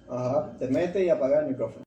Ajá, te mete y apaga el micrófono.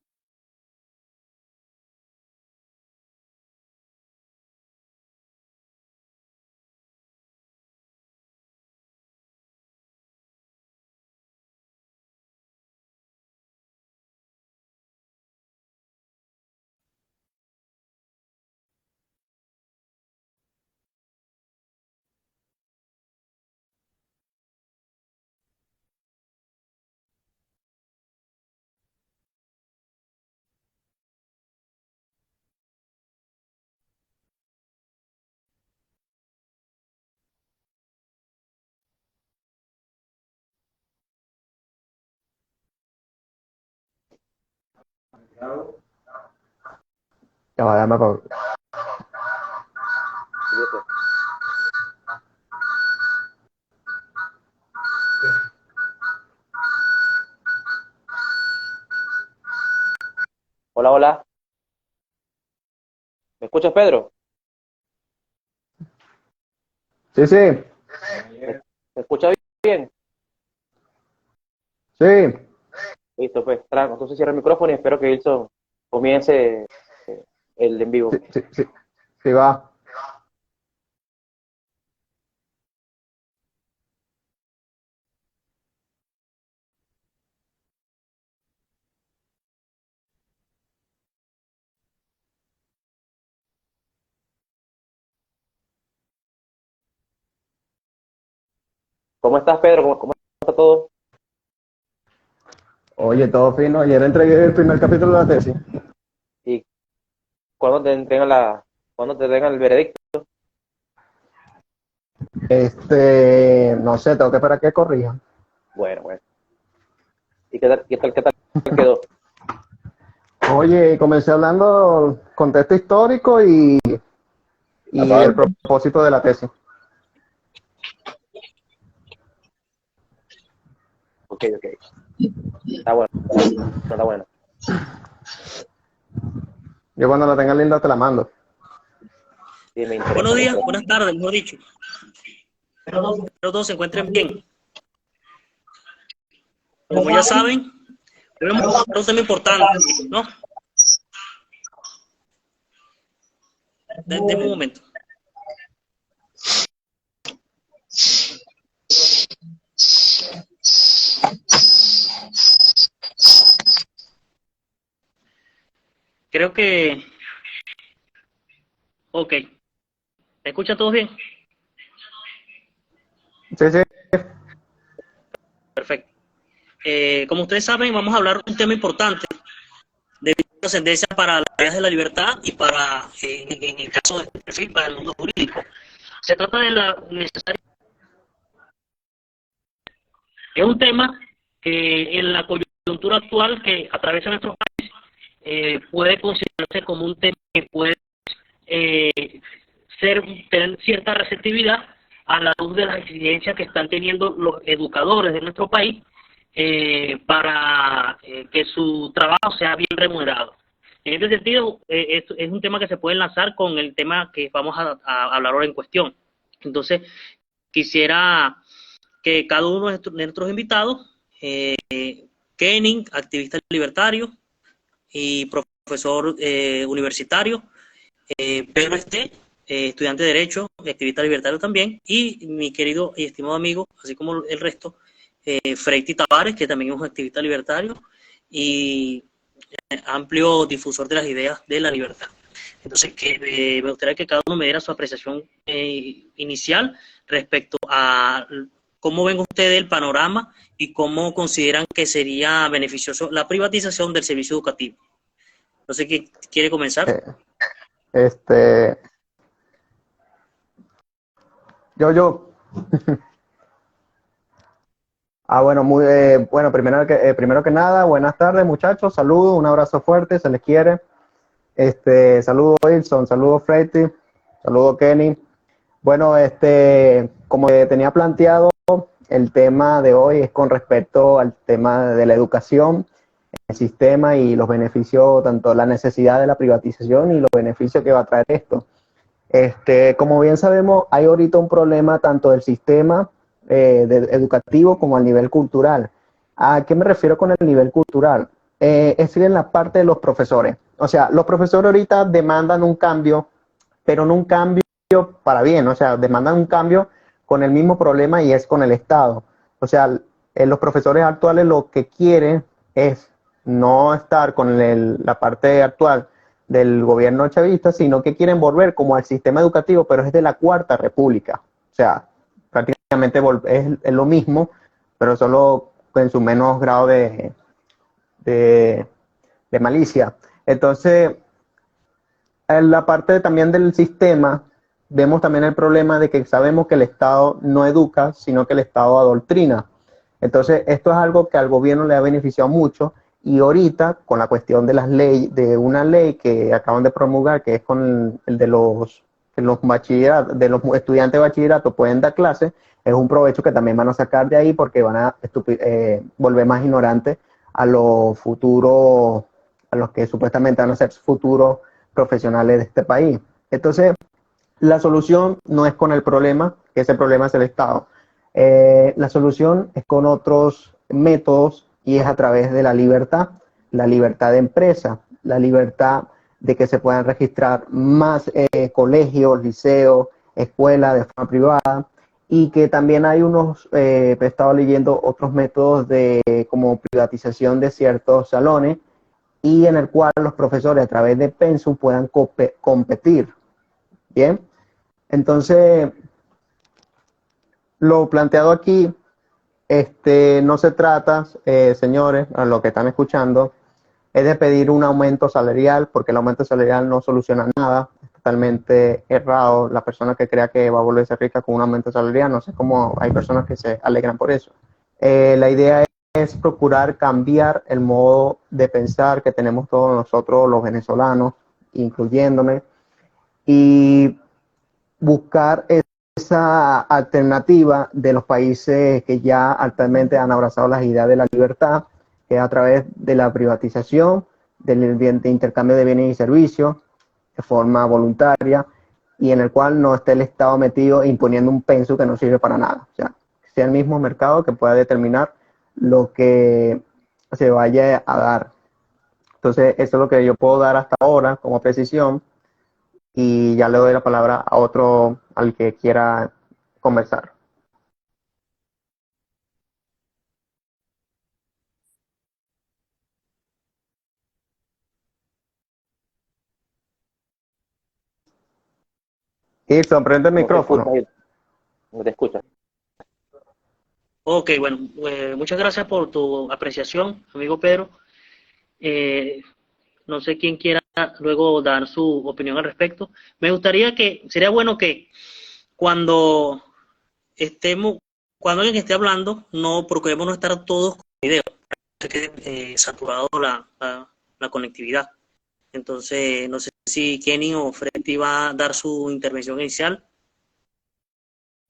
Ya va, dame pa- Listo. Hola, hola. ¿Me escuchas, Pedro? Sí, sí, ¿Me, me escuchas bien? sí, Listo, pues. Entonces cierra el micrófono y espero que Wilson comience el en sí, vivo. sí, sí, sí va. ¿Cómo estás, Pedro? ¿Cómo está todo? Oye, todo fino. Ayer entregué el primer capítulo de la tesis. ¿Y cuándo te entregan cuándo te entregan el veredicto? No sé, tengo que esperar que corrijan. Bueno, bueno. ¿Y qué tal quedó? Oye, comencé hablando contexto histórico y el propósito de la tesis. Ok, ok. Está bueno, está bueno. Yo cuando la tenga linda te la mando. Sí, me Buenos interesa, me días, interesa. buenas tardes, mejor dicho. Espero todos se encuentren bien. Como ya saben, hoy vamos a hablar de un tema importante, ¿no? Denme un momento. Creo que... Ok. ¿Me escuchan todos bien? Sí, sí, Perfecto. Como ustedes saben, vamos a hablar de un tema importante de trascendencia para las áreas de la libertad y para, en el caso de este perfil, para el mundo jurídico. Se trata de la necesaria... Es un tema que en la coyuntura actual que atraviesa nuestro país puede considerarse como un tema que puede eh, tener cierta receptividad a la luz de las exigencias que están teniendo los educadores de nuestro país para que su trabajo sea bien remunerado. En este sentido, es un tema que se puede enlazar con el tema que vamos a hablar ahora en cuestión. Entonces, quisiera que cada uno de nuestros invitados, Kenning, activista libertario y profesor universitario, Pedro estudiante de Derecho, activista libertario también, y mi querido y estimado amigo, así como el resto, Freiti Tavares, que también es un activista libertario y amplio difusor de las ideas de la libertad. Entonces, me gustaría que cada uno me diera su apreciación inicial respecto a cómo ven ustedes el panorama y cómo consideran que sería beneficioso la privatización del servicio educativo. No sé quién quiere comenzar. eh, este, yo. Bueno, bueno, primero que nada, buenas tardes, muchachos, saludos, un abrazo fuerte, se les quiere. Saludo Wilson, saludo Freddy, saludo Kenny. Bueno, como tenía planteado, el tema de hoy es con respecto al tema de la educación, el sistema y los beneficios, tanto la necesidad de la privatización y los beneficios que va a traer esto. Como bien sabemos, hay ahorita un problema tanto del sistema educativo como a nivel cultural. ¿A qué me refiero con el nivel cultural? Es decir, en la parte de los profesores. O sea, los profesores ahorita demandan un cambio, pero no un cambio para bien, o sea, demandan un cambio con el mismo problema y es con el Estado. O sea, los profesores actuales lo que quieren es no estar con la parte actual del gobierno chavista, sino que quieren volver como al sistema educativo, pero es de la Cuarta República. O sea, prácticamente es lo mismo, pero solo en su menos grado de malicia. Entonces, en la parte también del sistema, vemos también el problema de que sabemos que el Estado no educa, sino que el Estado adoctrina. Entonces, esto es algo que al gobierno le ha beneficiado mucho, y ahorita, con la cuestión de las leyes, de una ley que acaban de promulgar, que es con el de los bachilleratos, de los estudiantes de bachillerato pueden dar clases, es un provecho que también van a sacar de ahí, porque van a volver más ignorantes a los futuros, a los que supuestamente van a ser futuros profesionales de este país. Entonces, la solución no es con el problema, que ese problema es el Estado. La solución es con otros métodos, y es a través de la libertad de empresa, la libertad de que se puedan registrar más colegios, liceos, escuelas de forma privada, y que también hay he estado leyendo otros métodos como privatización de ciertos salones, y en el cual los profesores a través de pensum puedan competir. Bien, entonces lo planteado aquí, no se trata, señores, a los que están escuchando, es de pedir un aumento salarial, porque el aumento salarial no soluciona nada, es totalmente errado. La persona que crea que va a volverse rica con un aumento salarial, no sé cómo hay personas que se alegran por eso. La idea es procurar cambiar el modo de pensar que tenemos todos nosotros los venezolanos, incluyéndome, y buscar esa alternativa de los países que ya actualmente han abrazado las ideas de la libertad, que es a través de la privatización, de intercambio de bienes y servicios, de forma voluntaria, y en el cual no esté el Estado metido imponiendo un pensum que no sirve para nada. O sea, que sea el mismo mercado que pueda determinar lo que se vaya a dar. Entonces, eso es lo que yo puedo dar hasta ahora como precisión, y ya le doy la palabra a otro, al que quiera conversar. Irson, prende el No te micrófono. escuchas, no te escuchas. Ok, bueno, muchas gracias por tu apreciación, amigo Pedro. No sé quién quiera luego dar su opinión al respecto. Me gustaría sería bueno que cuando cuando alguien esté hablando, no procuremos no estar todos con video, se quede saturado la conectividad. Entonces, no sé si Kenny o Freddy va a dar su intervención inicial.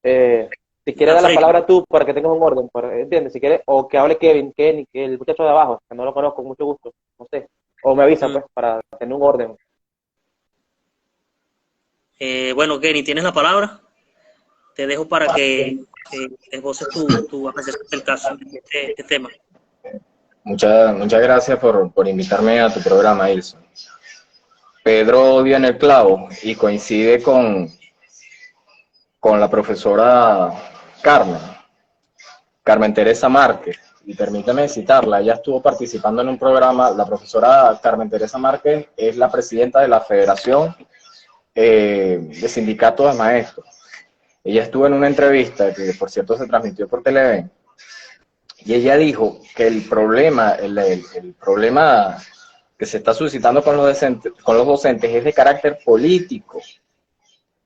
Si quieres dar la Freddy. palabra tú para que tengas un orden, ¿entiendes? Si quieres, o que hable Kevin, que el muchacho de abajo, que no lo conozco, con mucho gusto, no sé. O me avisa, pues, para tener un orden. Bueno, Kenny, tienes la palabra. Te dejo para que esboces tu apreciación del caso, de este tema. Muchas gracias por invitarme a tu programa, Ilson. Pedro dio en el clavo y coincide con la profesora Carmen Teresa Márquez. Y permítame citarla, ella estuvo participando en un programa. La profesora Carmen Teresa Márquez es la presidenta de la Federación de Sindicatos de Maestros. Ella estuvo en una entrevista que, por cierto, se transmitió por Televen, y ella dijo que el problema que se está suscitando con los docentes es de carácter político,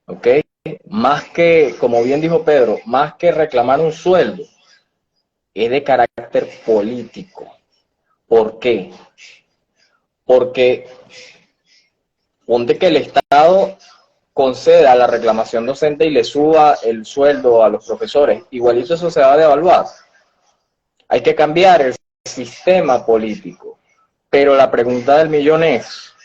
¿ok? Más que, como bien dijo Pedro, más que reclamar un sueldo, es de carácter político. ¿Por qué? Porque ponte que el Estado conceda la reclamación docente y le suba el sueldo a los profesores, igualito eso se va a devaluar. Hay que cambiar el sistema político, pero la pregunta del millón es,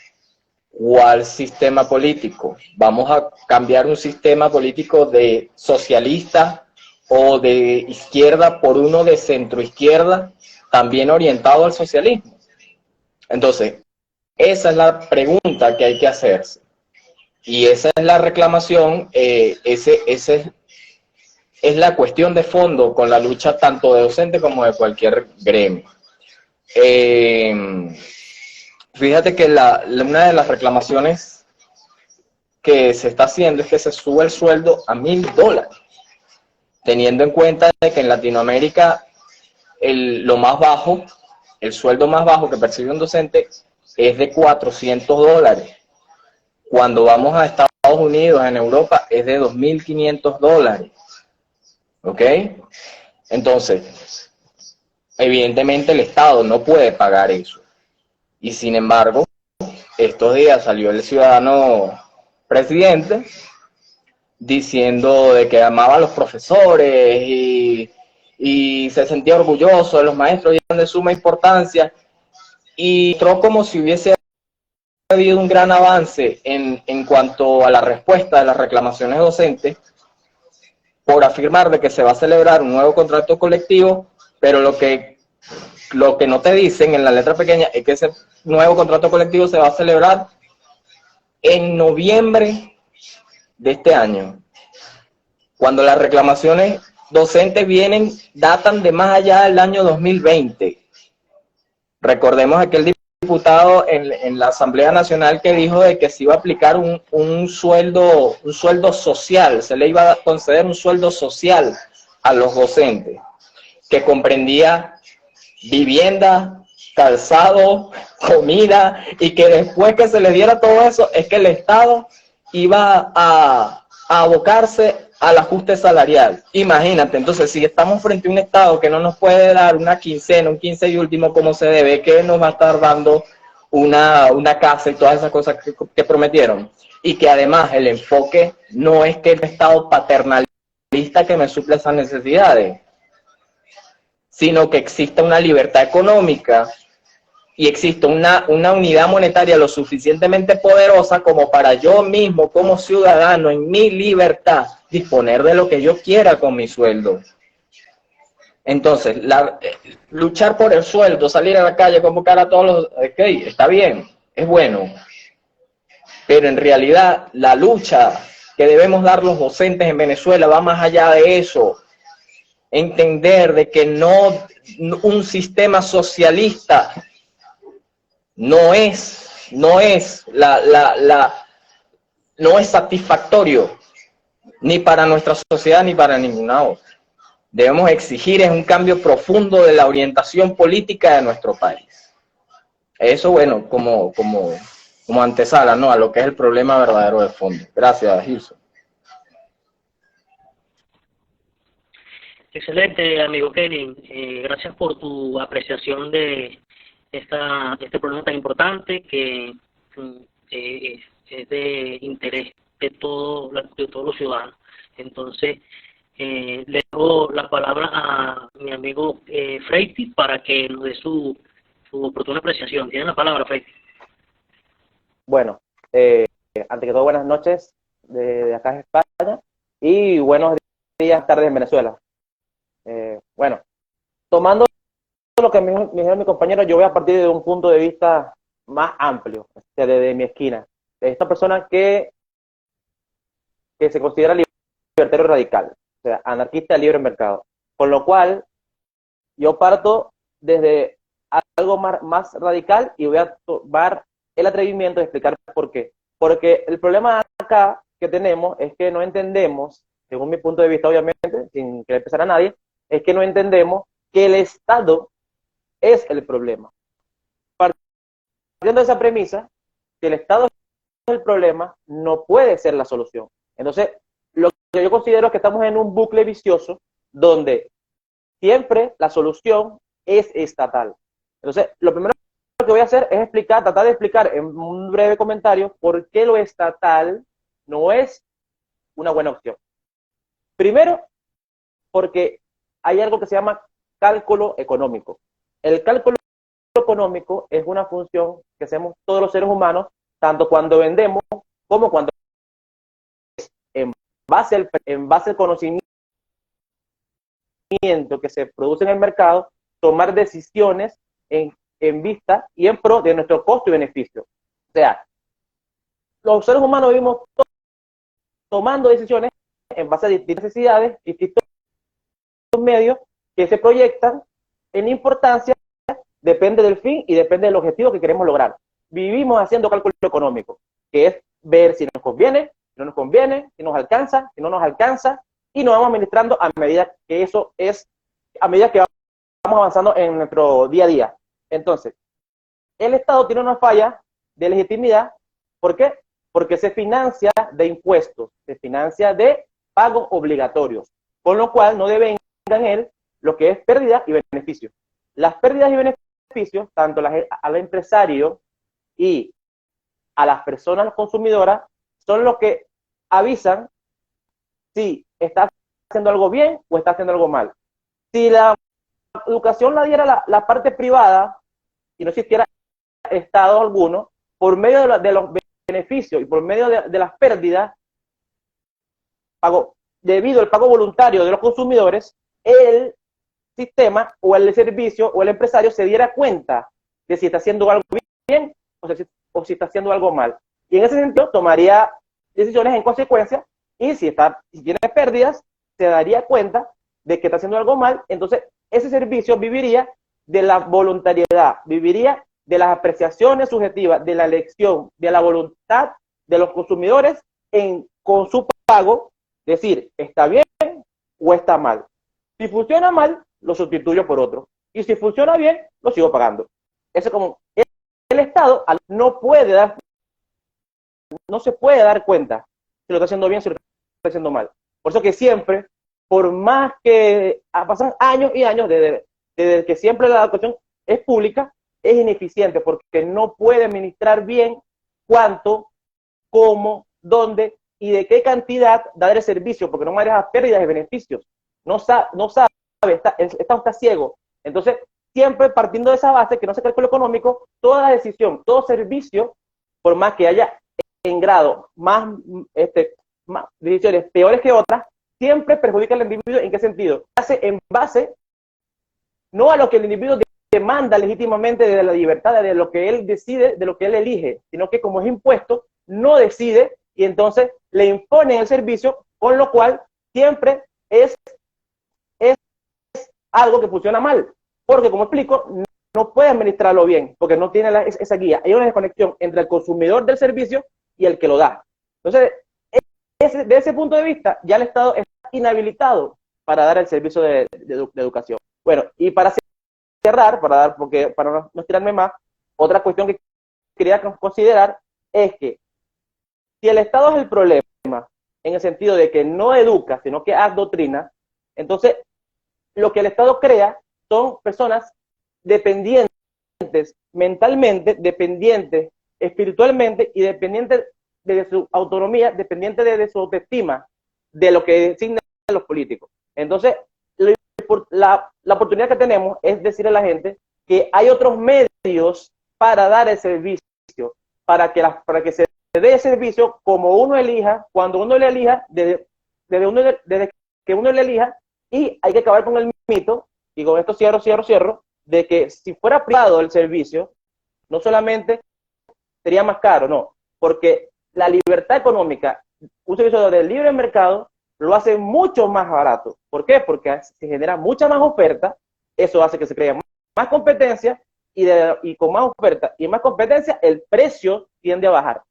¿cuál sistema político? ¿Vamos a cambiar un sistema político de socialista o de izquierda por uno de centroizquierda? también orientado al socialismo. Entonces, esa es la pregunta que hay que hacerse. Y esa es la reclamación, ese es la cuestión de fondo con la lucha tanto de docente como de cualquier gremio. Fíjate que una de las reclamaciones que se está haciendo es que se sube el sueldo a $1.000, teniendo en cuenta de que en Latinoamérica el sueldo más bajo que percibe un docente es de $400. Cuando vamos a Estados Unidos, en Europa, es de $2.500. ¿Ok? Entonces, evidentemente el Estado no puede pagar eso. Y sin embargo, estos días salió el ciudadano presidente diciendo de que amaba a los profesores y se sentía orgulloso de los maestros y eran de suma importancia, y entró como si hubiese habido un gran avance en cuanto a la respuesta de las reclamaciones docentes, por afirmar de que se va a celebrar un nuevo contrato colectivo, pero lo que no te dicen en la letra pequeña es que ese nuevo contrato colectivo se va a celebrar en noviembre de este año, cuando las reclamaciones docentes datan de más allá del año 2020. Recordemos aquel diputado en la Asamblea Nacional que dijo de que se iba a aplicar un sueldo social, se le iba a conceder un sueldo social a los docentes, que comprendía vivienda, calzado, comida, y que después que se les diera todo eso, es que el Estado iba a abocarse al ajuste salarial. Imagínate, entonces, si estamos frente a un Estado que no nos puede dar una quincena, un 15 y último como se debe, que nos va a estar dando una casa y todas esas cosas que prometieron, y que además el enfoque no es que el Estado paternalista que me suple esas necesidades, sino que exista una libertad económica y existe una unidad monetaria lo suficientemente poderosa como para yo mismo, como ciudadano, en mi libertad, disponer de lo que yo quiera con mi sueldo. Entonces, luchar por el sueldo, salir a la calle, convocar a todos los... Ok, está bien, es bueno, pero en realidad la lucha que debemos dar los docentes en Venezuela va más allá de eso. Entender de que un sistema socialista no es satisfactorio ni para nuestra sociedad ni para ninguna otra. Debemos exigir un cambio profundo de la orientación política de nuestro país. Eso, bueno, como antesala, ¿no?, a lo que es el problema verdadero de fondo. Gracias, Gilson. Excelente, amigo Kevin. Gracias por tu apreciación de este problema tan importante que es de interés de todos los ciudadanos. Entonces, le dejo la palabra a mi amigo Freiti para que nos dé su oportuna apreciación. Tiene la palabra, Freiti. Bueno, ante que todo, buenas noches de acá de España y buenos días, tardes en Venezuela. Bueno, tomando lo que me dijeron mis compañeros, yo voy a partir de un punto de vista más amplio, desde mi esquina, de esta persona que se considera libertario radical, o sea, anarquista de libre mercado, con lo cual yo parto desde algo más radical y voy a tomar el atrevimiento de explicar por qué. Porque el problema acá que tenemos es que no entendemos, según mi punto de vista obviamente, sin que le pesara a nadie, es que no entendemos que el Estado es el problema. Partiendo de esa premisa, que el Estado es el problema, no puede ser la solución. Entonces, lo que yo considero es que estamos en un bucle vicioso donde siempre la solución es estatal. Entonces, lo primero que voy a hacer es tratar de explicar en un breve comentario por qué lo estatal no es una buena opción. Primero, porque hay algo que se llama cálculo económico. El cálculo económico es una función que hacemos todos los seres humanos, tanto cuando vendemos como cuando en base al conocimiento que se produce en el mercado, tomar decisiones en vista y en pro de nuestro costo y beneficio. O sea, los seres humanos vivimos tomando decisiones en base a distintas necesidades, distintos medios que se proyectan en importancia, depende del fin y depende del objetivo que queremos lograr. Vivimos haciendo cálculo económico, que es ver si nos conviene, si no nos conviene, si nos alcanza, si no nos alcanza, y nos vamos administrando a medida que eso es, a medida que vamos avanzando en nuestro día a día. Entonces, el Estado tiene una falla de legitimidad. ¿Por qué? Porque se financia de impuestos, se financia de pagos obligatorios, con lo cual no debe en él lo que es pérdida y beneficio. Las pérdidas y beneficios, tanto al empresario y a las personas consumidoras, son los que avisan si está haciendo algo bien o está haciendo algo mal. Si la educación la diera la parte privada y no existiera Estado alguno, por medio de los beneficios y por medio de las pérdidas, debido al pago voluntario de los consumidores, el sistema o el servicio o el empresario se diera cuenta de si está haciendo algo bien o si está haciendo algo mal. Y en ese sentido tomaría decisiones en consecuencia, y si tiene pérdidas, se daría cuenta de que está haciendo algo mal. Entonces ese servicio viviría de la voluntariedad, viviría de las apreciaciones subjetivas, de la elección, de la voluntad de los consumidores con su pago, decir, ¿está bien o está mal? Si funciona mal, lo sustituyo por otro. Y si funciona bien, lo sigo pagando. Eso es como el Estado no se puede dar cuenta si lo está haciendo bien, si lo está haciendo mal. Por eso que siempre, por más que pasan años y años desde que siempre la educación es pública, es ineficiente porque no puede administrar bien cuánto, cómo, dónde y de qué cantidad dar el servicio, porque no maneja pérdidas y beneficios. No sabe, está ciego. Entonces, siempre partiendo de esa base, que no se cálculo económico, toda decisión, todo servicio, por más que haya en grado más decisiones peores que otras, siempre perjudica al individuo. ¿En qué sentido? Hace en base no a lo que el individuo demanda legítimamente de la libertad, de lo que él decide, de lo que él elige, sino que como es impuesto, no decide y entonces le imponen el servicio, con lo cual siempre es algo que funciona mal, porque como explico, no puede administrarlo bien, porque no tiene esa guía. Hay una desconexión entre el consumidor del servicio y el que lo da. Entonces, de ese punto de vista, ya el Estado está inhabilitado para dar el servicio de educación. Bueno, y para cerrar, para no estirarme más, otra cuestión que quería considerar es que si el Estado es el problema, en el sentido de que no educa, sino que adoctrina, entonces lo que el Estado crea son personas dependientes mentalmente, dependientes espiritualmente y dependientes de su autonomía, dependientes de su autoestima, de lo que designan los políticos. Entonces, la oportunidad que tenemos es decirle a la gente que hay otros medios para dar el servicio, para que se dé el servicio como uno elija, cuando uno le elija, desde que uno le elija, y hay que acabar con el mito, y con esto cierro, de que si fuera privado el servicio, no solamente sería más caro, no, porque la libertad económica, un servicio del libre mercado, lo hace mucho más barato. ¿Por qué? Porque se genera mucha más oferta, eso hace que se cree más competencia, y con más oferta y más competencia, el precio tiende a bajar.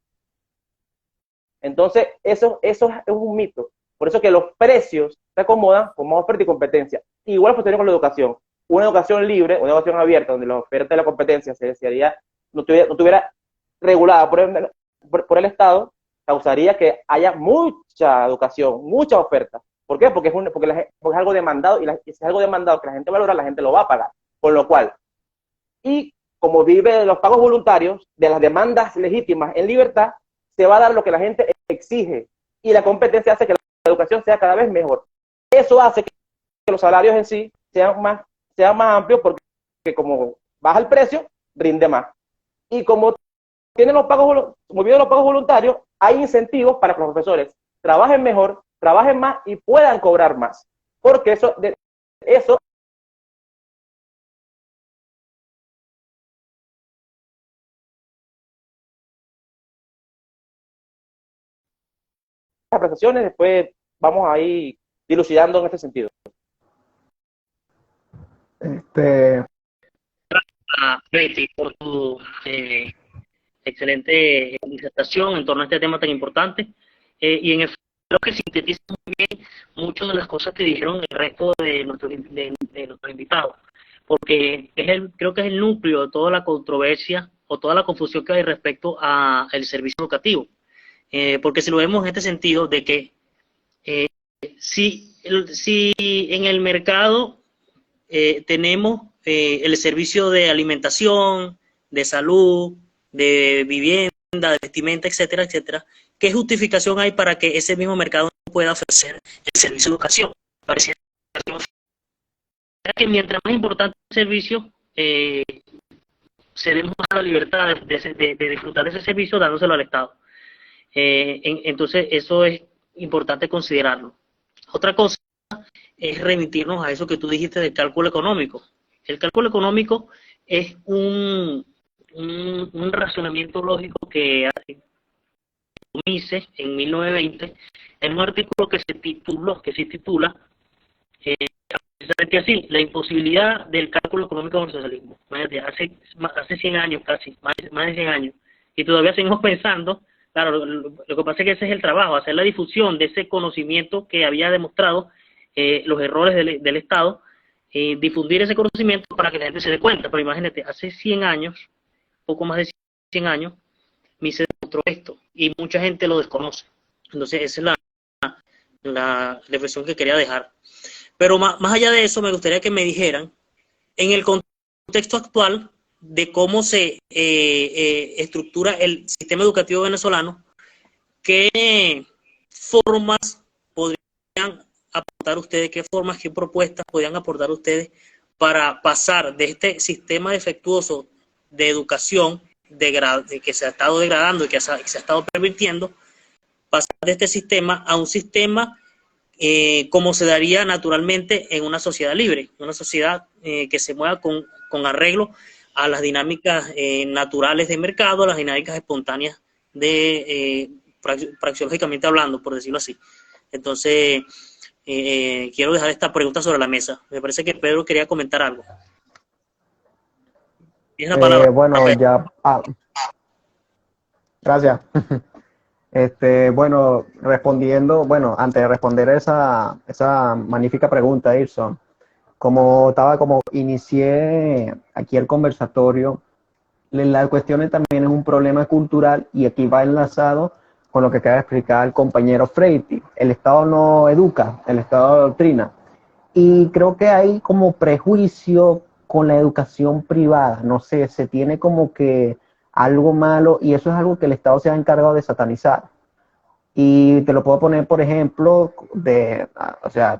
Entonces, eso es un mito. Por eso que los precios se acomodan con más oferta y competencia. Igual funciona con la educación. Una educación libre, una educación abierta, donde la oferta y la competencia no estuviera regulada por el Estado, causaría que haya mucha educación, mucha oferta. ¿Por qué? Porque es algo demandado, y si es algo demandado que la gente valora, la gente lo va a pagar. Con lo cual, y como vive de los pagos voluntarios, de las demandas legítimas en libertad, se va a dar lo que la gente exige, y la competencia hace que la educación sea cada vez mejor. Eso hace que los salarios en sí sean más amplios, porque como baja el precio, rinde más. Y como viven los pagos voluntarios, hay incentivos para que los profesores trabajen mejor, trabajen más y puedan cobrar más. Porque eso apreciaciones, después vamos ahí dilucidando en este sentido. Betty, por tu excelente disertación en torno a este tema tan importante. Y en efecto, creo que sintetiza muy bien muchas de las cosas que dijeron el resto de nuestros invitados, porque creo que es el núcleo de toda la controversia o toda la confusión que hay respecto al servicio educativo. Porque si lo vemos en este sentido de que si en el mercado tenemos el servicio de alimentación, de salud, de vivienda, de vestimenta, etcétera, etcétera, ¿qué justificación hay para que ese mismo mercado no pueda ofrecer el servicio de educación? Pareciera que mientras más importante el servicio, cedemos la libertad de disfrutar de ese servicio dándoselo al Estado. Entonces, eso es importante considerarlo. Otra cosa es remitirnos a eso que tú dijiste del cálculo económico. El cálculo económico es un razonamiento lógico que hace Mises en 1920 en un artículo que se titula precisamente así, la imposibilidad del cálculo económico del socialismo. Hace 100 años casi, más de 100 años, y todavía seguimos pensando. Claro, lo que pasa es que ese es el trabajo, hacer la difusión de ese conocimiento que había demostrado los errores del Estado, difundir ese conocimiento para que la gente se dé cuenta. Pero imagínate, hace 100 años, poco más de 100 años, Mises demostró esto, y mucha gente lo desconoce. Entonces esa es la reflexión que quería dejar. Pero más allá de eso, me gustaría que me dijeran, en el contexto actual de cómo se estructura el sistema educativo venezolano, ¿qué formas podrían aportar ustedes, qué formas, qué propuestas podrían aportar ustedes para pasar de este sistema defectuoso de educación de que se ha estado degradando y que se ha estado pervirtiendo, pasar de este sistema a un sistema como se daría naturalmente en una sociedad libre, una sociedad que se mueva con arreglo a las dinámicas naturales de mercado, a las dinámicas espontáneas praxeológicamente hablando, por decirlo así. Entonces, quiero dejar esta pregunta sobre la mesa. Me parece que Pedro quería comentar algo. Tienes la palabra. Bueno, ya... gracias. Bueno, antes de responder esa magnífica pregunta, Irson, como inicié aquí el conversatorio, la cuestión también es un problema cultural, y aquí va enlazado con lo que acaba de explicar el compañero Freiti. El Estado no educa, el Estado adoctrina. Y creo que hay como prejuicio con la educación privada. No sé, se tiene como que algo malo, y eso es algo que el Estado se ha encargado de satanizar. Y te lo puedo poner, por ejemplo,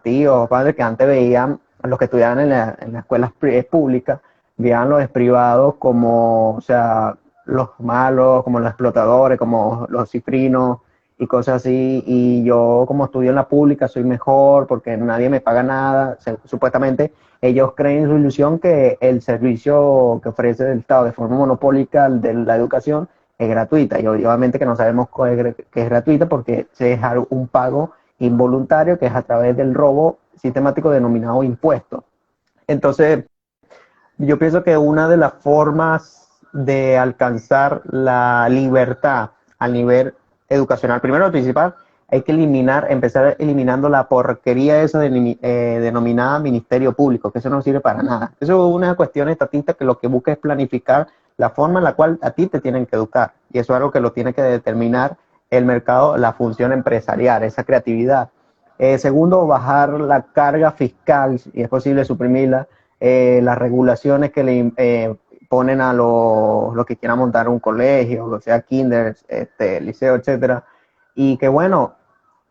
tíos, padres que antes veían a los que estudiaban en las escuelas públicas, veían los privados como, o sea, los malos, como los explotadores, como los cifrinos y cosas así. Y yo, como estudio en la pública, soy mejor porque nadie me paga nada. Supuestamente ellos creen en su ilusión que el servicio que ofrece el Estado de forma monopólica de la educación es gratuita, y obviamente que no sabemos que es gratuita, porque es un pago involuntario que es a través del robo sistemático denominado impuestos. Entonces, yo pienso que una de las formas de alcanzar la libertad a nivel educacional, primero lo principal, hay que empezar eliminando la porquería esa denominada ministerio público, que eso no sirve para nada. Eso es una cuestión estatista que lo que busca es planificar la forma en la cual a ti te tienen que educar, y eso es algo que lo tiene que determinar el mercado, la función empresarial, esa creatividad. Segundo, bajar la carga fiscal, y es posible suprimirla, las regulaciones que le ponen a los que quieran montar un colegio, o sea, kinder, liceo, etcétera. Y que bueno,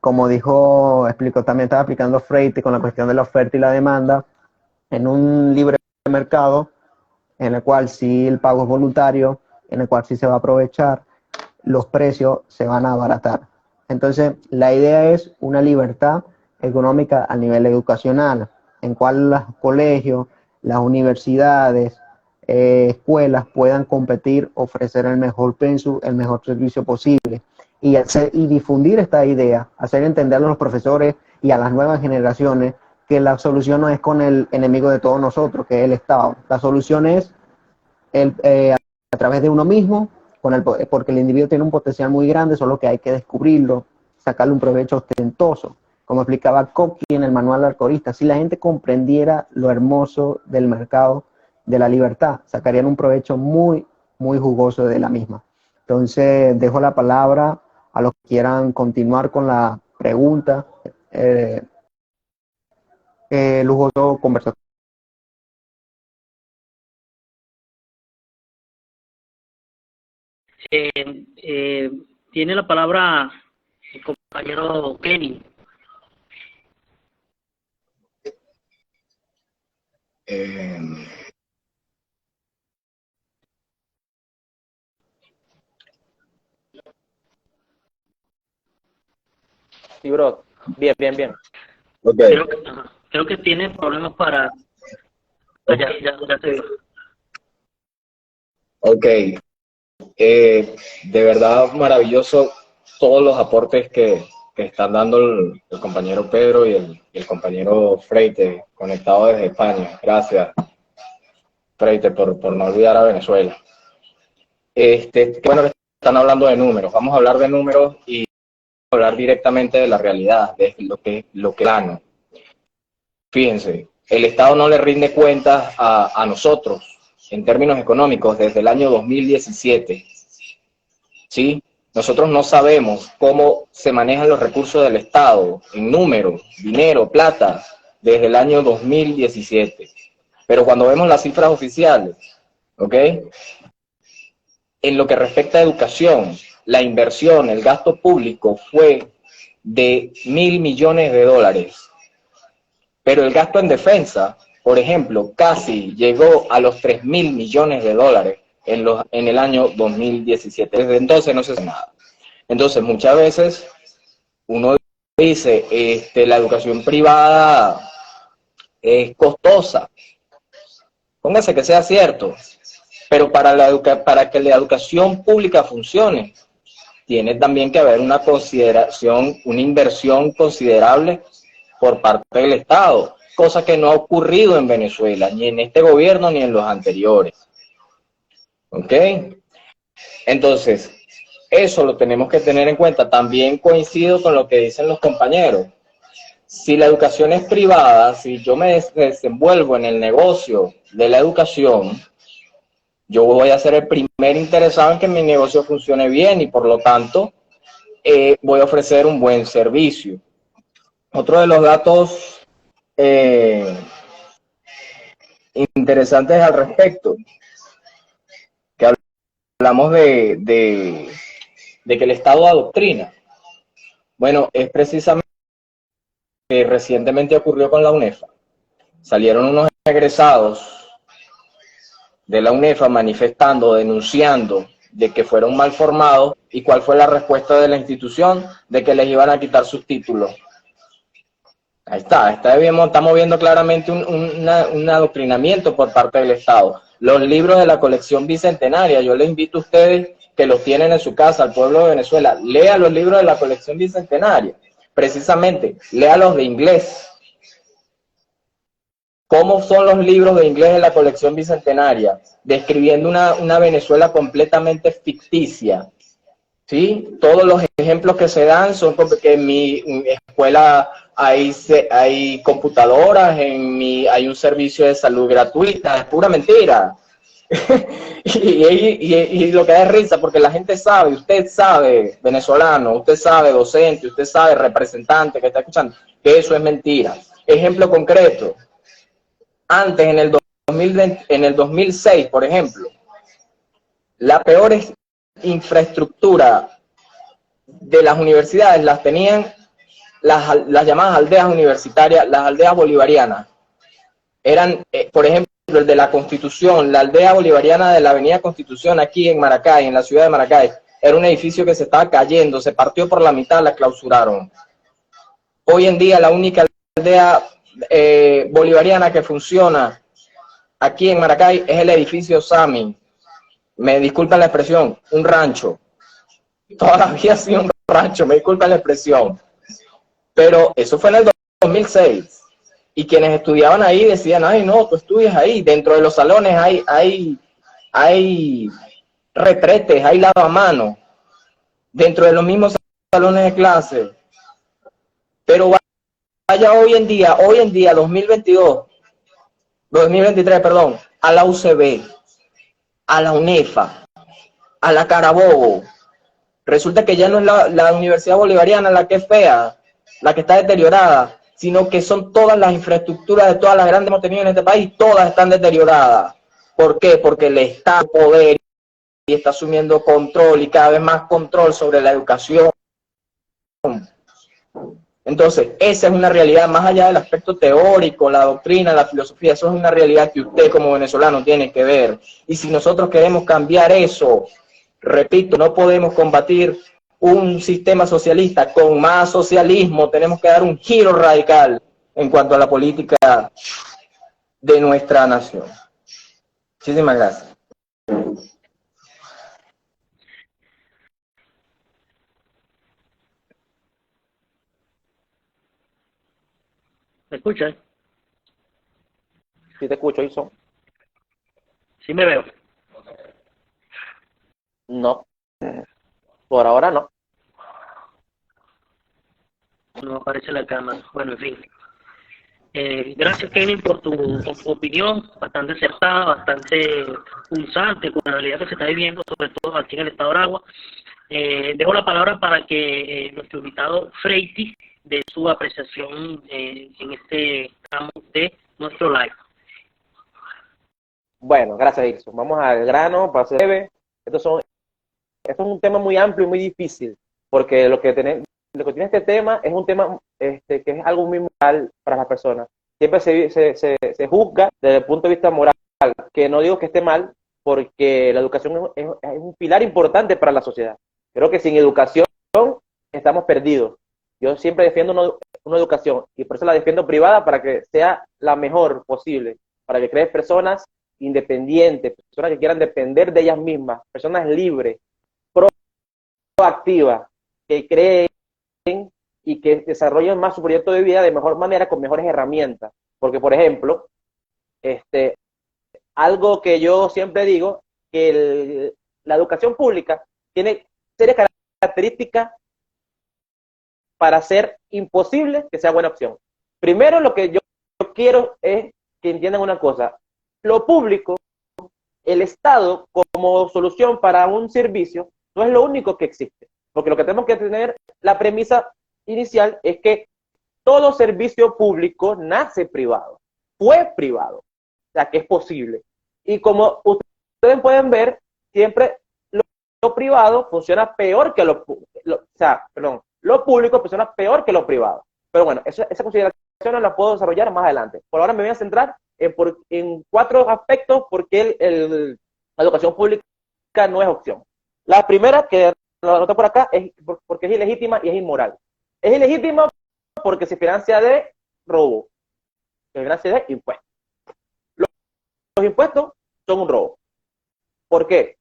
como explicó, también estaba aplicando Freire con la cuestión de la oferta y la demanda, en un libre mercado, en el cual sí el pago es voluntario, en el cual sí se va a aprovechar, los precios se van a abaratar. Entonces, la idea es una libertad económica a nivel educacional, en cual los colegios, las universidades, escuelas puedan competir, ofrecer el mejor pensum, el mejor servicio posible. y difundir esta idea, hacer entender a los profesores y a las nuevas generaciones que la solución no es con el enemigo de todos nosotros, que es el Estado. La solución es a través de uno mismo, porque el individuo tiene un potencial muy grande, solo que hay que descubrirlo, sacarle un provecho ostentoso. Como explicaba Coqui en el manual del arcorista, si la gente comprendiera lo hermoso del mercado de la libertad, sacarían un provecho muy, muy jugoso de la misma. Entonces, dejo la palabra a los que quieran continuar con la pregunta. Lujoso conversación. Tiene la palabra el compañero Kenny. Sí, bro. Bien, bien, bien. Okay. Creo que tiene problemas para... Ya te digo. Ok. De verdad maravilloso todos los aportes que están dando el compañero Pedro y el compañero Freite, conectado desde España. Gracias, Freite, por no olvidar a Venezuela. Bueno, que están hablando de números. Vamos a hablar de números y hablar directamente de la realidad, de lo que gano. Fíjense, el Estado no le rinde cuentas a nosotros en términos económicos desde el año 2017. ¿Sí? Nosotros no sabemos cómo se manejan los recursos del Estado en números, dinero, plata, desde el año 2017. Pero cuando vemos las cifras oficiales, ¿ok? En lo que respecta a educación, la inversión, el gasto público fue de $1.000 millones. Pero el gasto en defensa, por ejemplo, casi llegó a los $3.000 millones en el año 2017. Desde entonces no se hace nada. Entonces, muchas veces uno dice, la educación privada es costosa. Póngase que sea cierto, pero para que la educación pública funcione, tiene también que haber una consideración, una inversión considerable por parte del Estado, cosa que no ha ocurrido en Venezuela, ni en este gobierno ni en los anteriores. ¿Ok? Entonces, eso lo tenemos que tener en cuenta. También coincido con lo que dicen los compañeros. Si la educación es privada, si yo me desenvuelvo en el negocio de la educación, yo voy a ser el primer interesado en que mi negocio funcione bien y por lo tanto voy a ofrecer un buen servicio. Otro de los datos interesantes al respecto, que hablamos de que el Estado adoctrina. Bueno, es precisamente lo que recientemente ocurrió con la UNEFA. Salieron unos egresados de la UNEFA manifestando, denunciando de que fueron mal formados. ¿Y cuál fue la respuesta de la institución? De que les iban a quitar sus títulos. Ahí está, estamos viendo claramente un adoctrinamiento por parte del Estado. Los libros de la colección bicentenaria, yo les invito a ustedes que los tienen en su casa, al pueblo de Venezuela, lea los libros de la colección bicentenaria, precisamente, lea los de inglés. ¿Cómo son los libros de inglés de la colección bicentenaria? Describiendo una Venezuela completamente ficticia. ¿Sí? Todos los ejemplos que se dan son porque en mi escuela hay computadoras, hay un servicio de salud gratuita, es pura mentira. y lo que da es risa, porque la gente sabe, usted sabe, venezolano, usted sabe, docente, usted sabe, representante que está escuchando, que eso es mentira. Ejemplo concreto, antes en el 2006, por ejemplo, la peor infraestructura de las universidades las tenían las llamadas aldeas universitarias, las aldeas bolivarianas. Eran, por ejemplo, el de la Constitución, la aldea bolivariana de la avenida Constitución aquí en Maracay, en la ciudad de Maracay, era un edificio que se estaba cayendo, se partió por la mitad, la clausuraron. Hoy en día la única aldea bolivariana que funciona aquí en Maracay es el edificio Sami. Me disculpan la expresión, un rancho. Todavía ha sido un borracho, me disculpan la expresión. Pero eso fue en el 2006. Y quienes estudiaban ahí decían, ay, no, tú estudias ahí. Dentro de los salones hay retretes, hay lavamanos. Dentro de los mismos salones de clase. Pero vaya hoy en día, 2023, perdón, a la UCB, a la UNEFA, a la Carabobo. Resulta que ya no es la Universidad Bolivariana la que es fea, la que está deteriorada, sino que son todas las infraestructuras de todas las grandes que hemos tenido en este país, todas están deterioradas. ¿Por qué? Porque el Estado poder y está asumiendo control y cada vez más control sobre la educación. Entonces, esa es una realidad más allá del aspecto teórico, la doctrina, la filosofía, eso es una realidad que usted como venezolano tiene que ver. Y si nosotros queremos cambiar eso, repito, no podemos combatir un sistema socialista con más socialismo, tenemos que dar un giro radical en cuanto a la política de nuestra nación. Muchísimas gracias. ¿Me escuchan? Si te escucho, Ilson. Sí me veo. No. Por ahora no. No aparece la cámara. Bueno, en fin. Gracias, Kevin, por tu opinión, bastante acertada, bastante pulsante con la realidad que se está viviendo, sobre todo aquí en el estado de Aragua. Dejo la palabra para que nuestro invitado Freiti dé su apreciación en este tramo de nuestro live. Bueno, gracias, Ilson. Vamos al grano, para ser breve. Esto es un tema muy amplio y muy difícil, porque lo que tiene este tema es un tema que es algo muy moral para las personas. Siempre se juzga desde el punto de vista moral, que no digo que esté mal, porque la educación es un pilar importante para la sociedad. Creo que sin educación estamos perdidos. Yo siempre defiendo una educación, y por eso la defiendo privada, para que sea la mejor posible, para que cree personas independientes, personas que quieran depender de ellas mismas, personas libres, proactivas, que creen y que desarrollen más su proyecto de vida de mejor manera, con mejores herramientas. Porque, por ejemplo, algo que yo siempre digo, que la educación pública tiene serias características para ser imposible que sea buena opción. Primero, lo que yo quiero es que entiendan una cosa: lo público, el Estado como solución para un servicio, no es lo único que existe. Porque lo que tenemos que tener, la premisa inicial, es que todo servicio público nace privado, fue privado, o sea que es posible. Y como ustedes pueden ver, siempre lo privado funciona peor que lo público funciona peor que lo privado. Pero bueno, esa consideración la puedo desarrollar más adelante. Por ahora me voy a centrar en 4 aspectos porque la educación pública no es opción. La primera, que lo anoté por acá, es porque es ilegítima y es inmoral. Es ilegítima porque se financia de robo, se financia de impuestos. Los impuestos son un robo. ¿Por qué?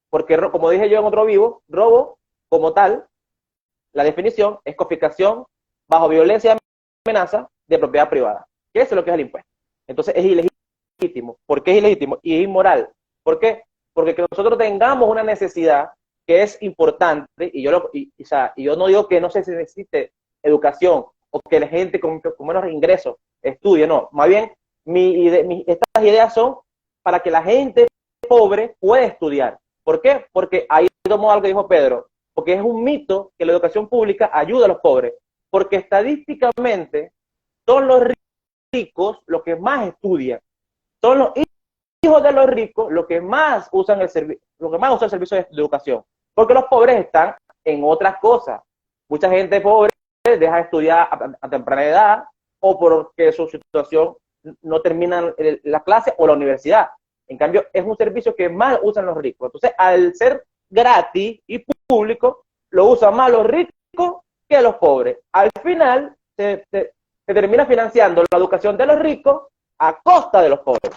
Porque, como dije yo en otro vivo, robo como tal, la definición es confiscación bajo violencia y amenaza de propiedad privada. ¿Qué es lo que es el impuesto? Entonces es ilegítimo. ¿Por qué es ilegítimo? Y es inmoral. ¿Por qué? Porque que nosotros tengamos una necesidad que es importante, y yo no digo que no se necesite educación o que la gente con menos ingresos estudie, no. Más bien, estas ideas son para que la gente pobre pueda estudiar. ¿Por qué? Porque ahí tomó algo que dijo Pedro, porque es un mito que la educación pública ayuda a los pobres, porque estadísticamente son los ricos los que más estudian, son los hijos de los ricos los que más usan el servicio de educación, porque los pobres están en otras cosas. Mucha gente pobre deja de estudiar a temprana edad, o porque su situación no termina la clase o la universidad. En cambio, es un servicio que más usan los ricos. Entonces, al ser gratis y público, lo usan más los ricos que los pobres. Al final, se termina financiando la educación de los ricos a costa de los pobres,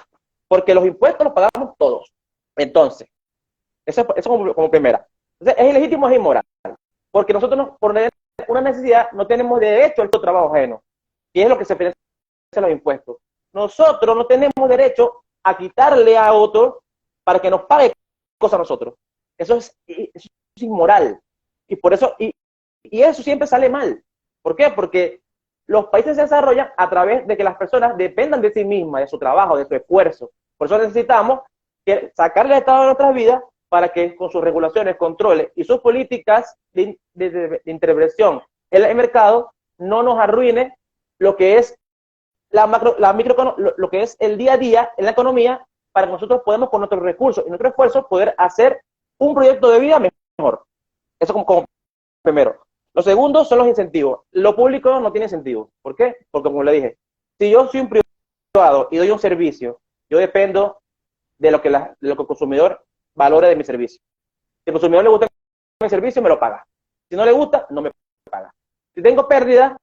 porque los impuestos los pagamos todos. Entonces, eso como primera. Entonces, ¿es ilegítimo o es inmoral? porque nosotros por una necesidad no tenemos derecho al trabajo ajeno, y es lo que se financia los impuestos. Nosotros no tenemos derecho a quitarle a otro para que nos pague cosas a nosotros. Eso es inmoral. Y por eso, y eso siempre sale mal. ¿Por qué? Porque los países se desarrollan a través de que las personas dependan de sí mismas, de su trabajo, de su esfuerzo. Por eso necesitamos sacarle el Estado de nuestras vidas para que con sus regulaciones, controles y sus políticas de intervención en el mercado no nos arruine lo que es lo que es el día a día en la economía, para que nosotros podamos con nuestros recursos y nuestro esfuerzo poder hacer un proyecto de vida mejor. Eso como primero. Lo segundo son los incentivos. Lo público no tiene incentivos. ¿Por qué? Porque como le dije, si yo soy un privado y doy un servicio, yo dependo de lo que el consumidor valore de mi servicio. Si al consumidor le gusta mi servicio, me lo paga. Si no le gusta, no me paga. Si tengo pérdida,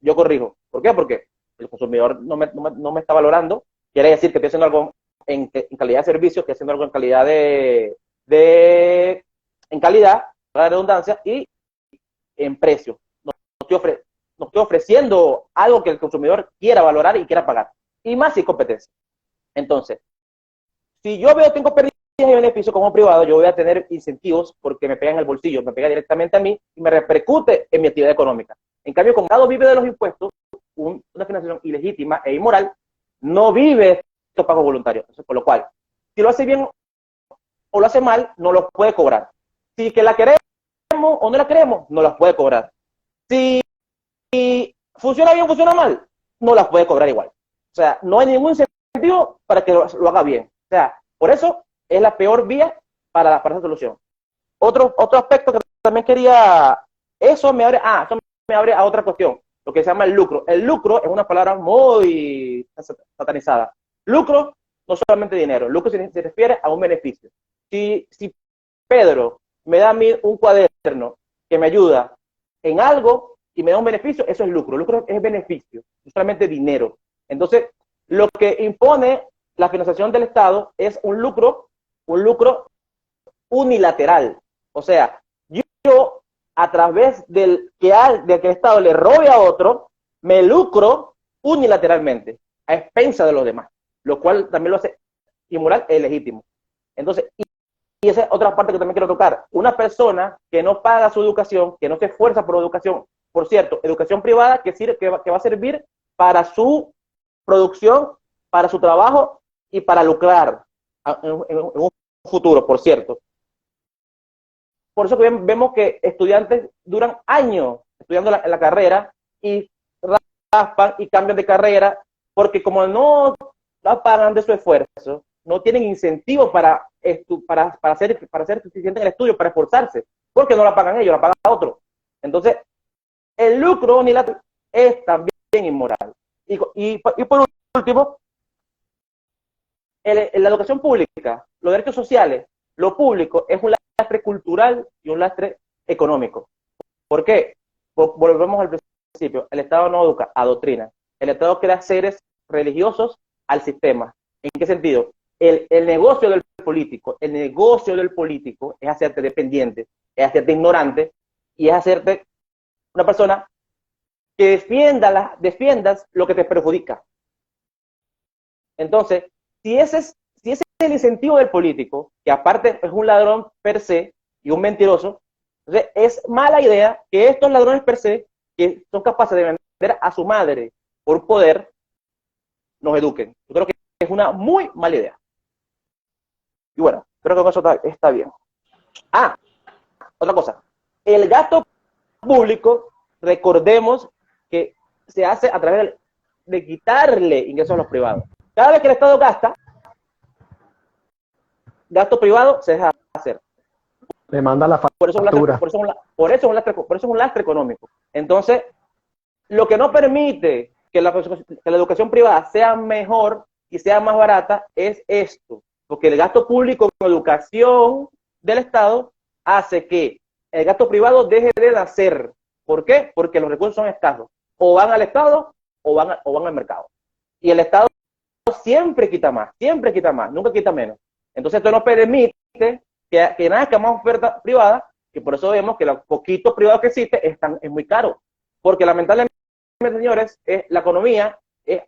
yo corrijo. ¿Por qué? Porque el consumidor no me está valorando. Quiere decir que estoy haciendo algo en calidad de servicio, estoy haciendo algo en calidad en calidad, para la redundancia, y en precio. No estoy ofreciendo algo que el consumidor quiera valorar y quiera pagar. Y más si competencia. Entonces, si yo veo que tengo pérdidas y beneficios como privado, yo voy a tener incentivos porque me pega en el bolsillo, me pega directamente a mí y me repercute en mi actividad económica. En cambio, como el Estado vive de los impuestos, una financiación ilegítima e inmoral, no vive estos pagos voluntarios. Entonces, por lo cual, si lo hace bien o lo hace mal, no los puede cobrar. Si que la queremos o no la queremos, no las puede cobrar. Si funciona bien o funciona mal, no las puede cobrar igual. O sea, no hay ningún incentivo para que lo haga bien. O sea, por eso es la peor vía para esa solución. Otro aspecto que también quería, eso me abre a otra cuestión, lo que se llama el lucro. El lucro es una palabra muy satanizada. Lucro no solamente dinero, lucro se refiere a un beneficio. Si Pedro me da a mí un cuaderno que me ayuda en algo y me da un beneficio, eso es lucro. Lucro es beneficio, no solamente dinero. Entonces, lo que impone la financiación del Estado es un lucro unilateral. O sea, yo a través del que el Estado le robe a otro, me lucro unilateralmente, a expensa de los demás, lo cual también lo hace inmoral e ilegítimo. Entonces, y esa es otra parte que también quiero tocar. Una persona que no paga su educación, que no se esfuerza por educación, por cierto, educación privada que va a servir para su producción, para su trabajo y para lucrar en un futuro, por cierto. Por eso que vemos que estudiantes duran años estudiando la carrera y raspan y cambian de carrera, porque como no la pagan de su esfuerzo, no tienen incentivos para ser suficientes en el estudio, para esforzarse, porque no la pagan ellos, la paga otro. Entonces, el lucro unilateral es también inmoral. Y por último, en la educación pública, los derechos sociales, lo público es un lastre cultural y un lastre económico. ¿Por qué? Volvemos al principio. El Estado no educa, adoctrina. El Estado crea seres religiosos al sistema. ¿En qué sentido? El negocio del político es hacerte dependiente, es hacerte ignorante y es hacerte una persona que defiendas lo que te perjudica. Entonces, si ese es el incentivo del político, que aparte es un ladrón per se y un mentiroso, entonces es mala idea que estos ladrones per se, que son capaces de vender a su madre por poder, nos eduquen. Yo creo que es una muy mala idea. Y bueno, creo que con eso está bien. Otra cosa. El gasto público, recordemos que se hace a través de quitarle ingresos a los privados. Cada vez que el Estado gasta, gasto privado se deja hacer. Le manda la factura. Por eso es un lastre económico. Entonces, lo que no permite que la educación privada sea mejor y sea más barata es esto. Porque el gasto público en educación del Estado hace que el gasto privado deje de nacer. ¿Por qué? Porque los recursos son escasos. O van al Estado o van al mercado. Y el Estado siempre quita más, nunca quita menos. Entonces esto no permite que nazca más oferta privada Y por eso vemos que los poquitos privados que existen es muy caro. Porque lamentablemente, señores, la economía es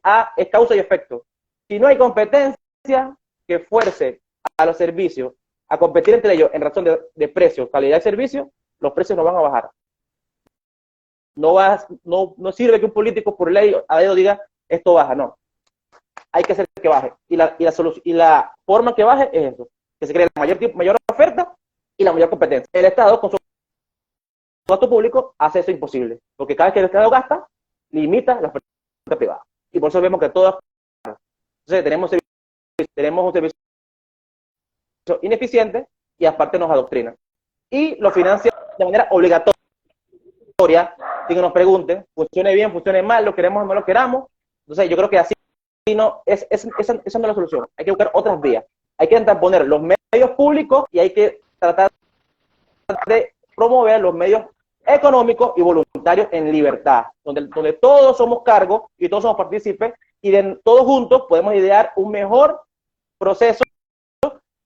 causa y efecto. Si no hay competencia que fuerce a los servicios a competir entre ellos en razón de precio, calidad de servicio, los precios no van a bajar. No sirve que un político por ley a dedo diga esto baja, no. Hay que hacer que baje. Y la forma que baje es eso, que se cree la mayor oferta y la mayor competencia. El Estado, con su gasto público, hace eso imposible. Porque cada vez que el Estado gasta, limita la oferta privada. Y por eso vemos que todo. Entonces tenemos un servicio ineficiente y aparte nos adoctrina. Y lo financia de manera obligatoria, sin que nos pregunten, funcione bien, funcione mal, lo queremos o no lo queramos. Entonces yo creo que así no, esa no es la solución. Hay que buscar otras vías. Hay que poner los medios públicos y hay que tratar de promover los medios económicos y voluntarios en libertad, donde todos somos cargos y todos somos partícipes y todos juntos podemos idear un mejor proceso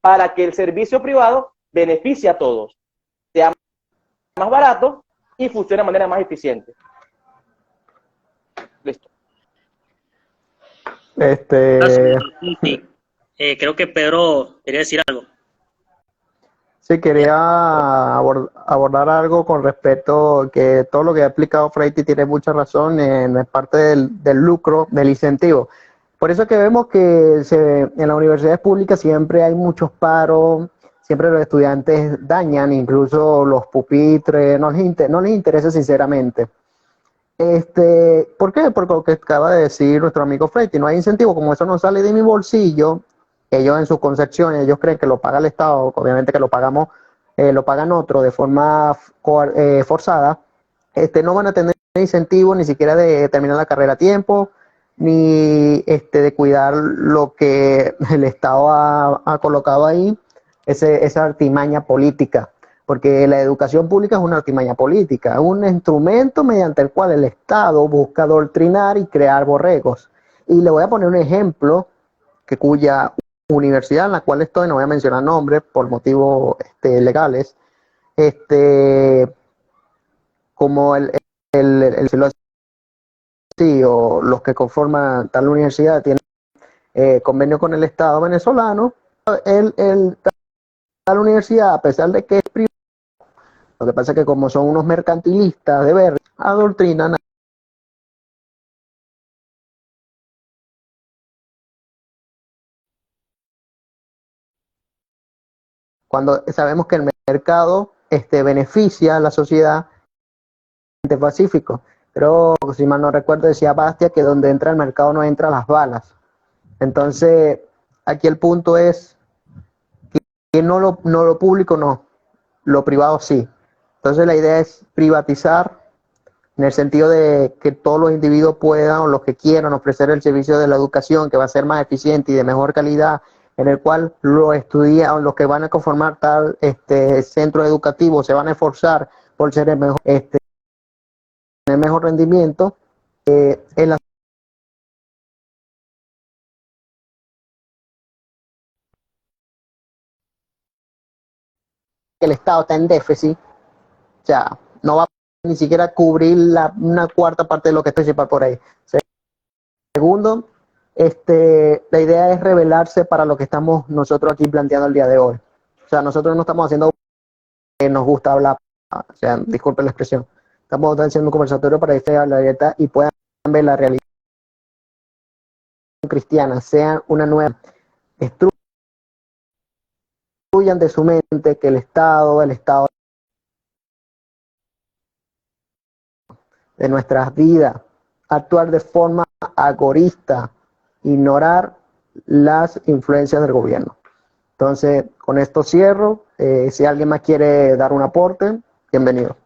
para que el servicio privado beneficie a todos, sea más barato y funcione de manera más eficiente. Listo. Sí. Creo que Pedro quería decir algo. Sí, quería abordar algo con respecto que todo lo que ha explicado Freiti tiene mucha razón en parte del lucro, del incentivo. Por eso es que vemos que en las universidades públicas siempre hay muchos paros, siempre los estudiantes dañan, incluso los pupitres, no les interesa sinceramente. ¿Por qué? Porque lo que acaba de decir nuestro amigo Freiti, no hay incentivo, como eso no sale de mi bolsillo. Ellos en sus concepciones, ellos creen que lo paga el Estado, obviamente que lo pagan otros de forma forzada, no van a tener incentivo ni siquiera de terminar la carrera a tiempo, ni de cuidar lo que el Estado ha colocado ahí, esa artimaña política, porque la educación pública es una artimaña política, es un instrumento mediante el cual el Estado busca adoctrinar y crear borregos. Y le voy a poner un ejemplo cuya universidad en la cual estoy, no voy a mencionar nombres por motivos legales, como el o los que conforman tal universidad tienen convenio con el Estado venezolano, tal universidad, a pesar de que es privada, lo que pasa es que como son unos mercantilistas de ver, adoctrinan cuando sabemos que el mercado beneficia a la sociedad pacífico. Pero si mal no recuerdo decía Bastia que donde entra el mercado no entran las balas. Entonces aquí el punto es que no lo público no, lo privado sí. Entonces la idea es privatizar en el sentido de que todos los individuos puedan o los que quieran ofrecer el servicio de la educación que va a ser más eficiente y de mejor calidad, en el cual los estudiantes, los que van a conformar tal centro educativo se van a esforzar por ser el mejor rendimiento en la que el Estado está en déficit, o sea, no va ni siquiera a cubrir una cuarta parte de lo que participa por ahí. Segundo, la idea es revelarse para lo que estamos nosotros aquí planteando el día de hoy. O sea, nosotros no estamos haciendo que nos gusta hablar, o sea, disculpen la expresión, estamos haciendo un conversatorio para que la dieta y puedan ver la realidad cristiana, sea una nueva, destruyan de su mente que el Estado de nuestras vidas, actuar de forma agorista, ignorar las influencias del gobierno. Entonces, con esto cierro. Si alguien más quiere dar un aporte, bienvenido.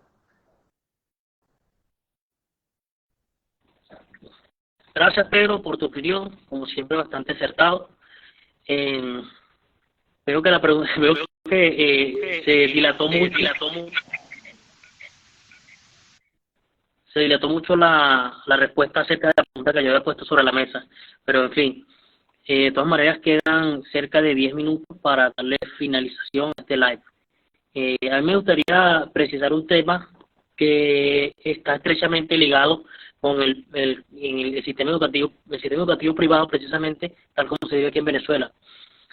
Gracias, Pedro, por tu opinión, como siempre bastante acertado. Veo que la pregunta se dilató mucho la respuesta acerca de la pregunta que yo había puesto sobre la mesa, pero en fin, de todas maneras quedan cerca de 10 minutos para darle finalización a este live. A mí me gustaría precisar un tema que está estrechamente ligado con el sistema educativo privado, precisamente, tal como se vive aquí en Venezuela.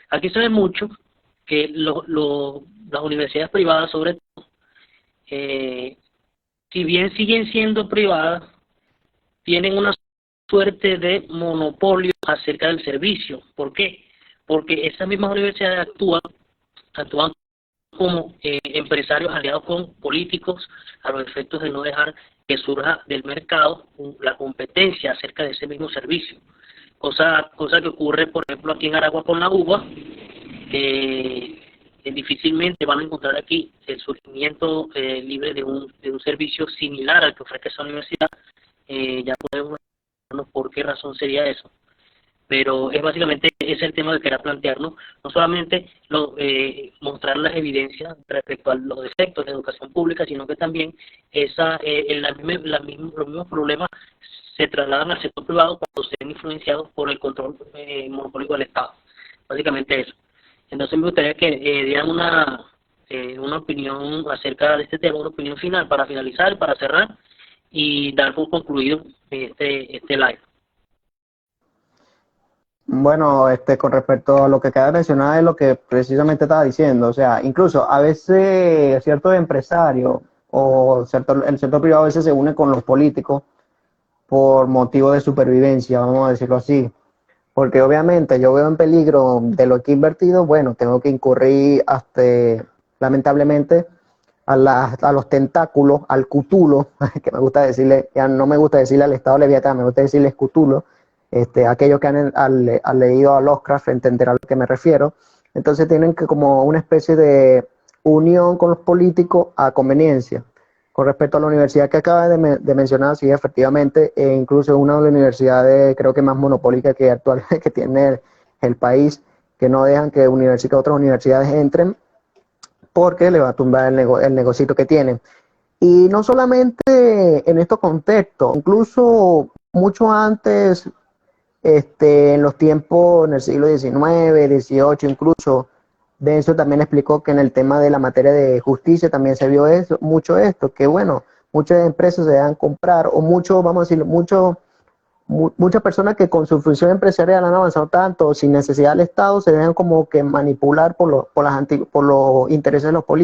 Aquí se ve mucho que las universidades privadas, sobre todo, si bien siguen siendo privadas, tienen una suerte de monopolio acerca del servicio. ¿Por qué? Porque esas mismas universidades actúan como empresarios aliados con políticos a los efectos de no dejar que surja del mercado la competencia acerca de ese mismo servicio. Cosa que ocurre, por ejemplo, aquí en Aragua con la uva, que difícilmente van a encontrar aquí el surgimiento libre de un servicio similar al que ofrece esa universidad. Ya podemos vernos por qué razón sería eso. Pero es básicamente ese es el tema que quería plantearnos, no solamente mostrar las evidencias respecto a los defectos de la educación pública, sino que también los mismos problemas se trasladan al sector privado cuando se ven influenciados por el control monopólico del Estado. Básicamente eso. Entonces me gustaría que dieran una opinión acerca de este tema, una opinión final para finalizar, para cerrar y dar por concluido este live. Bueno, con respecto a lo que acaba de mencionar, es lo que precisamente estaba diciendo. O sea, incluso a veces ciertos empresarios o el sector privado a veces se une con los políticos por motivo de supervivencia, vamos a decirlo así. Porque obviamente yo veo en peligro de lo que he invertido, bueno, tengo que incurrir hasta, lamentablemente, a los tentáculos, al cutulo, que me gusta decirle, ya no me gusta decirle al Estado Leviatán, me gusta decirle cutulo. Aquellos que han leído a Lovecraft entenderán a lo que me refiero. Entonces tienen que como una especie de unión con los políticos a conveniencia. Con respecto a la universidad que acaba de mencionar, sí, efectivamente, incluso es una de las universidades creo que más monopólicas que actualmente que tiene el país, que no dejan que otras universidades entren porque le va a tumbar el negocito que tienen. Y no solamente en estos contextos, incluso mucho antes, en los tiempos, en el siglo XIX, XVIII incluso, Denso también explicó que en el tema de la materia de justicia también se vio mucho esto, que bueno, muchas empresas se dejan comprar, o vamos a decir, muchas personas que con su función empresarial han avanzado tanto, sin necesidad del Estado, se dejan como que manipular por los intereses de los políticos.